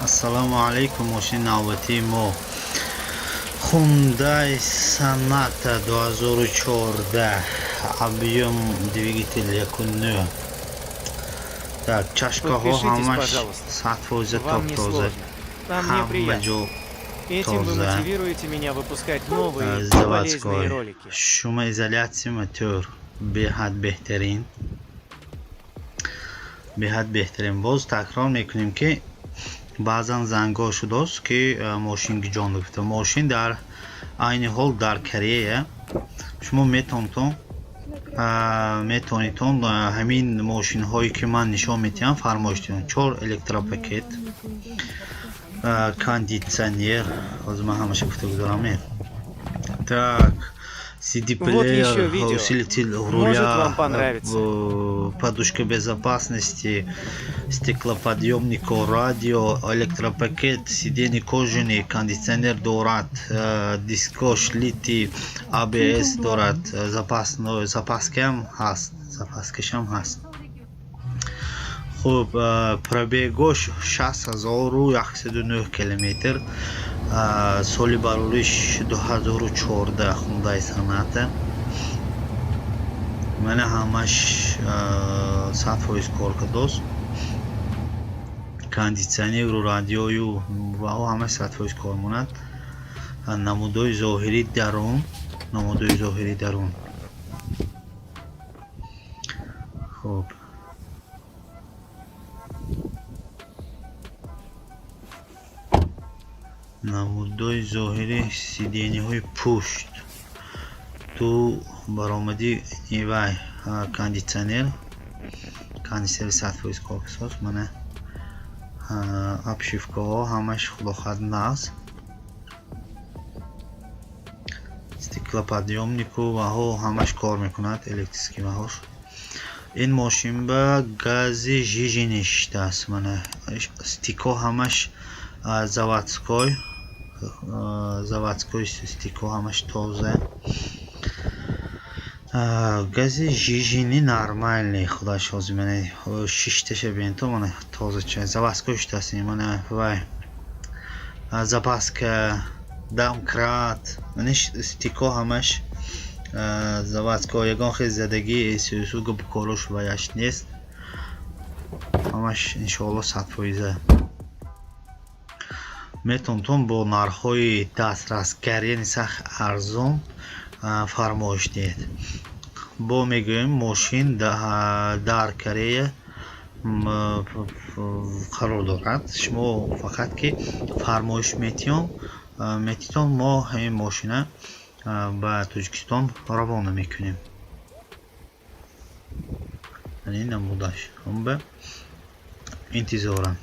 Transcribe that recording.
Ассаламу алейкум, мошини навбатии мо Hyundai Sonata 2014, объем двигатель 1.0. Так, чашкаҳо ҳамаш 100% Вам не топ-тоза, сложно. Нам не ҳама приятно. ҷо Этим вы тоза. мотивируете меня выпускать новые полезные заводской. ролики. Шумоизоляция мотор беҳад беҳтарин. беҳад беҳтарин. Боз такрор мекунем ки баъзан зангҳо шудааст ки мошин гиҷон гирифта. Мошин дар айни ҳол дар Корея. Шумо метавонед ҳамин мошинҳое ки ман нишон медиҳам фармоиш диҳед. 4 электропакет, кондитсионер, ҳозир ман ҳамаша гуфта гузорам. Так, CD-плеер, усилитель руля, подушка безопасности, стеклоподъемник, радио, электропакет, сиденье кожаный, кондиционер дорад, дискош литий, ABS дорад, запаскам ҳаст. Хуб, пробегош 60109 километр. Соли барориш 2014 Hyundai Sonata. Мана ҳамаш 100% кор кардааст. Кондитсионеру, радиою ва ҳамаш 100% кор монад. Намудои зоҳири дарун. Хуб, намудои зоҳири сиденияҳои пушт. Ту баромади ивай кондитсионер 100% кор кардааст. Мана обшивкаҳо ҳамаш худохадназ. Стеклоподъемнику ваҳо ҳамаш кор мекунад, электрический ваҳош. Ин мошин ба гази жижини шидааст. Мана стико ҳамаш заводской стико ҳамаш тоза. Гази жижини нормальный, худаш ҳозир мана 6таша бинто мана тозача заводской шидааст. Мана вай запаска, домкрат, мана стико ҳамаш заводской. Ягон хел задагӣ сӯсугу букорош ваяш нест. ҳамаш иншоалло 100%. метавонед бо нархҳои дастрасгарӣ сахт арзон фармоиш диҳед. бо мегӯем мошин дар Корея қарор дорад. шумо фақат ки фармоиш метиҳон мо ҳамин мошина ба Тоҷикистон равона мекунем. ин намудаш ба интизорам.